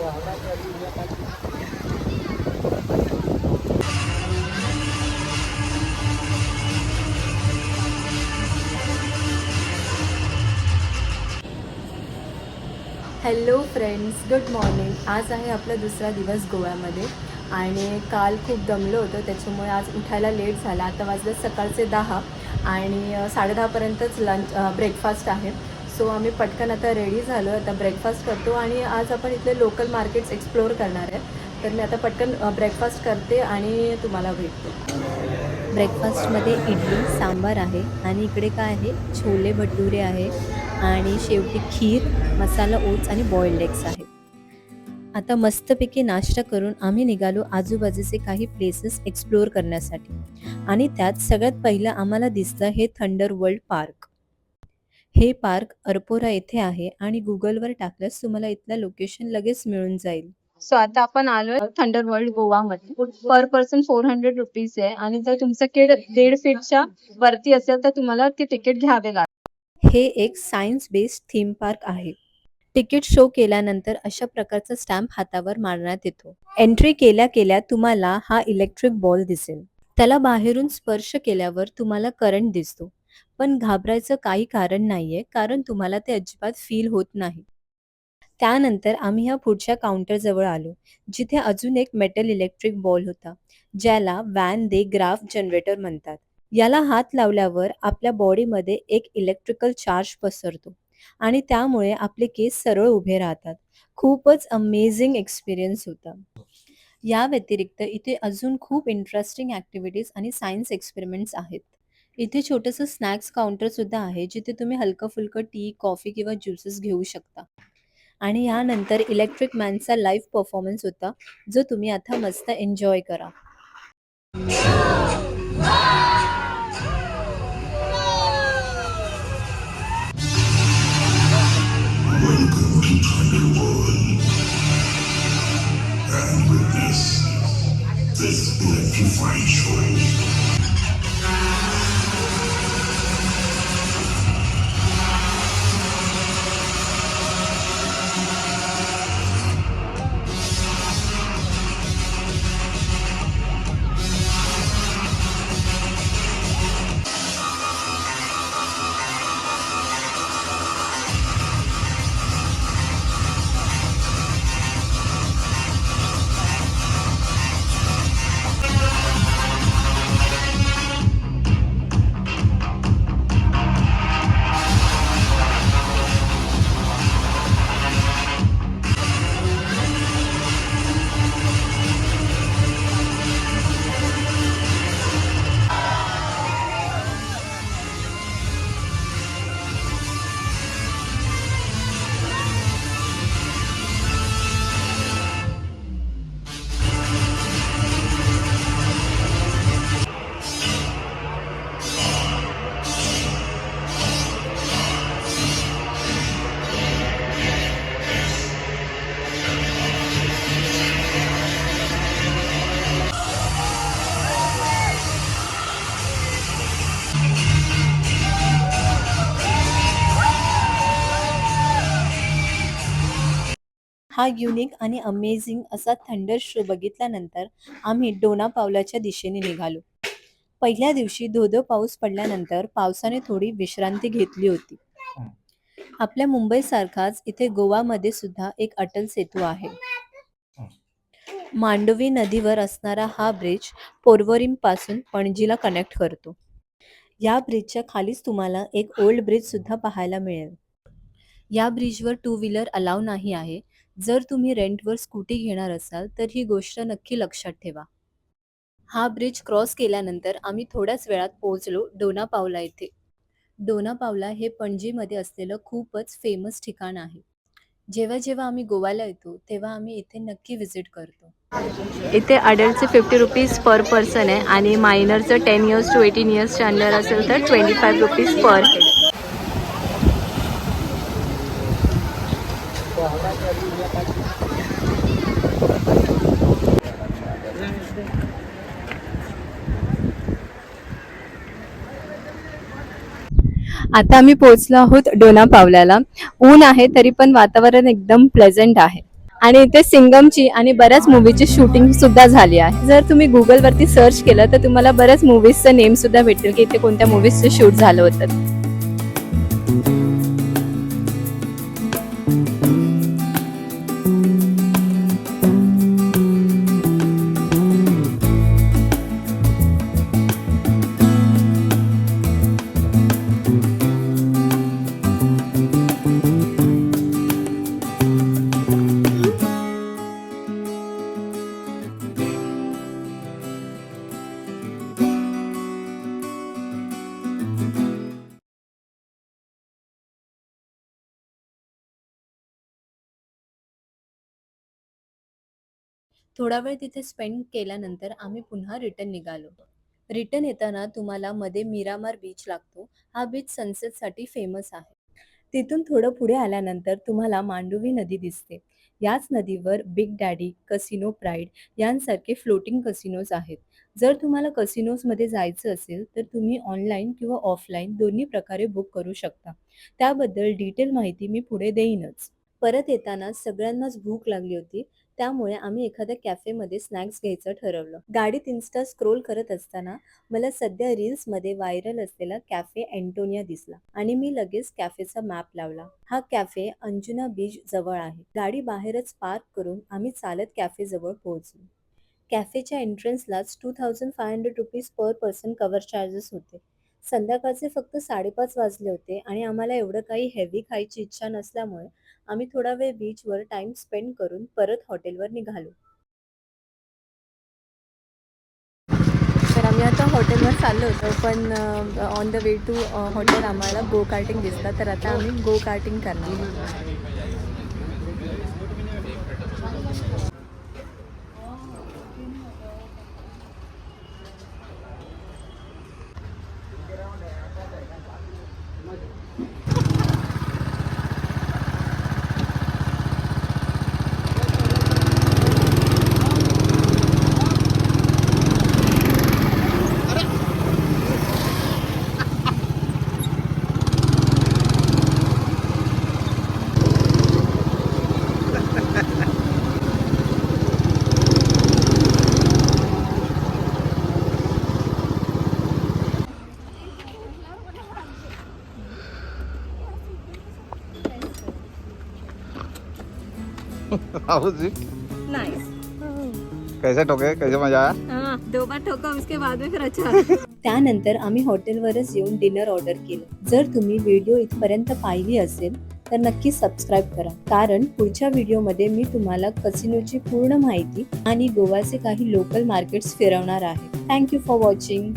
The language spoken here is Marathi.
Hello friends, good morning. आज आहे आपला दुसरा दिवस गोव्यामध्ये आणि काल खूप दमलो होतो, त्याच्यामुळे आज उठायला लेट झाला. आता वाजले सकाळचे 10 आणि 10:30पर्यंतच ब्रेकफास्ट आहे. सो आम्ही पटकन आता रेडी झालो, आता ब्रेकफास्ट करतो आणि आज आपण इथले लोकल मार्केट्स एक्सप्लोअर करणार आहे. तर मी आता पटकन ब्रेकफास्ट करते आणि तुम्हाला भेटते. ब्रेकफास्टमध्ये इडली सांबार आहे आणि इकडे काय आहे, छोले भटुरे आहे आणि शेवटी खीर, मसाला ओट्स आणि बॉइल्ड एग्स आहे. आता मस्तपैकी नाश्ता करून आम्ही निघालो आजूबाजूचे काही प्लेसेस एक्सप्लोअर करण्यासाठी. आणि त्यात सगळ्यात पहिलं आम्हाला दिसतं हे थंडर वर्ल्ड पार्क. हे पार्क अरपोरा येथे आहे आणि गुगलवर टाकल्यास तुम्हाला इथलं लोकेशन लगेच मिळून जाईल. सो आता आपण आलोय थंडर वर्ल्ड गोवामध्ये. पर पर्सन 400 रुपीज आहे आणि जर तुमचं किड 1.5 फीटच्या वरती असेल तर तुम्हाला ते तिकीट घ्यावे लागेल. हे एक सायन्स बेस्ड थीम पार्क आहे. तिकीट शो केल्यानंतर अशा प्रकारचा स्टॅम्प हातावर मारण्यात येतो. एंट्री केल्या केल्या तुम्हाला हा इलेक्ट्रिक बॉल दिसेल. त्याला बाहेरून स्पर्श केल्यावर तुम्हाला करंट दिसतो, पण घाबरायचं काही कारण नाहीये, कारण तुम्हाला ते अजिबात फील होत नाही. त्यानंतर आम्ही ह्या पुढच्या काउंटर जवळ आलो, जिथे अजून एक मेटल इलेक्ट्रिक बॉल होता, ज्याला वॅन दे ग्राफ जनरेटर म्हणतात. याला हात लावल्यावर आपल्या बॉडीमध्ये एक इलेक्ट्रिकल चार्ज पसरतो आणि त्यामुळे आपले केस सरळ उभे राहतात. खूपच अमेझिंग एक्सपिरियन्स होता. या व्यतिरिक्त इथे अजून खूप इंटरेस्टिंग ॲक्टिव्हिटीज आणि सायन्स एक्सपेरिमेंट्स आहेत. इथे छोटंसं स्नॅक्स काउंटर सुद्धा आहे, जिथे तुम्ही हलकं फुलकं टी, कॉफी किंवा ज्युसेस घेऊ शकता. आणि यानंतर इलेक्ट्रिक मॅनचा लाईव्ह परफॉर्मन्स होता, जो तुम्ही आता मस्त एन्जॉय करा. Welcome to Thunderworld and witness this electrifying show. हा युनिक आणि अमेझिंग असा थंडर शो बघितल्यानंतर आम्ही डोना पावलाच्या दिशेने निघालो. पहिल्या दिवशी धोधो पाऊस पडल्यानंतर पावसाने थोडी विश्रांती घेतली होती. आपल्या मुंबईसारखाच इथे गोवामध्ये सुद्धा एक अटल सेतू आहे. मांडोवी नदीवर असणारा हा ब्रिज पोरवोरीम पासून पणजीला कनेक्ट करतो. या ब्रिजच्या खालीच तुम्हाला एक ओल्ड ब्रिज सुद्धा पाहायला मिळेल. या ब्रिजवर 2 व्हीलर अलाव नाही आहे. जर तुम्ही रेंटवर स्कूटी घेणार असाल तर ही गोष्ट नक्की लक्षात ठेवा. हा ब्रिज क्रॉस केल्यानंतर आम्ही थोड्याच वेळात पोहोचलो डोना पावला येथे. डोना पावला हे पणजीमध्ये असलेलं खूपच फेमस ठिकाण आहे. जेव्हा जेव्हा आम्ही गोव्याला येतो तेव्हा आम्ही इथे नक्की व्हिजिट करतो. इथे अडल्टचे 50 रुपीज पर पर्सन आहे आणि मायनरचं 10 इयर्स टू 18 इयर्सच्या अंडर असेल तर 25 रुपीज पर हेड. आता आम्ही पोहोचलो आहोत डोना पावल्याला. ऊन आहे तरी पण वातावरण एकदम प्लेझंट आहे. आणि इथे सिंगमची आणि बऱ्याच मूवीची शूटिंग सुद्धा झाली आहे. जर तुम्ही गुगलवरती सर्च केलं तर तुम्हाला बऱ्याच मूवीजचं नेम सुद्धा भेटेल की इथे कोणत्या मूवीजचं शूट झालं होतं. थोडा वेळ तिथे स्पेंड केल्यानंतर आम्ही पुन्हा रिटर्न निघालो. रिटर्न येताना तुम्हाला मध्ये मिरामार बीच लागतो. हा बीच सनसेटसाठी फेमस आहे. तिथून थोडं पुढे आल्यानंतर तुम्हाला मांडोवी नदी दिसते. याच नदीवर बिग डॅडी, कसिनो प्राईड यांसारखे फ्लोटिंग कसिनोज आहेत. जर तुम्हाला कसिनोजमध्ये जायचं असेल तर तुम्ही ऑनलाईन किंवा ऑफलाईन दोन्ही प्रकारे बुक करू शकता. त्याबद्दल डिटेल माहिती मी पुढे देईनच. परत येताना सगळ्यांनाच भूक लागली होती. त्यामुळे आम्ही एखाद्या कॅफेमध्ये स्नॅक्स घ्यायचं ठरवलं. गाडीत इन्स्टा स्क्रोल करत असताना मला सध्या रील्समध्ये व्हायरल असलेला कॅफे अँटोनिया दिसला आणि मी लगेच कॅफेचा मॅप लावला. हा कॅफे अंजुना बीच जवळ आहे. गाडी बाहेरच पार्क करून आम्ही चालत कॅफे जवळ पोहोचलो. कॅफेच्या एंट्रन्सलाच ₹2500 पर पर्सन कव्हर चार्जेस होते. संध्याकाळचे फक्त 5:30 वाजले होते आणि आम्हाला एवढं काही हेवी खायची इच्छा नसल्यामुळे आम्ही थोडा वेळ बीचवर टाइम स्पेंड करून परत हॉटेलवर निघालो. तर आम्ही आता हॉटेलवर चाललो होतो, पण on the way to hotel आम्हाला गो कार्टिंग दिसलं, तर आता आम्ही गो कार्टिंग करणार. How was it? नाइस. कैसे ठोके कैसे मजा आया? 2 बार ठोका, उसके बाद में फिर अच्छा. त्यानंतर आम्ही हॉटेलवरच येऊन डिनर ऑर्डर केलं. जर तुम्ही व्हिडिओ इथपर्यंत पाहिली असेल तर नक्की सबस्क्राईब करा, कारण पुढच्या व्हिडिओमध्ये मी तुम्हाला कसिनोची पूर्ण माहिती आणि गोवाचे काही लोकल मार्केट्स फिरवणार आहे. Thank you for watching.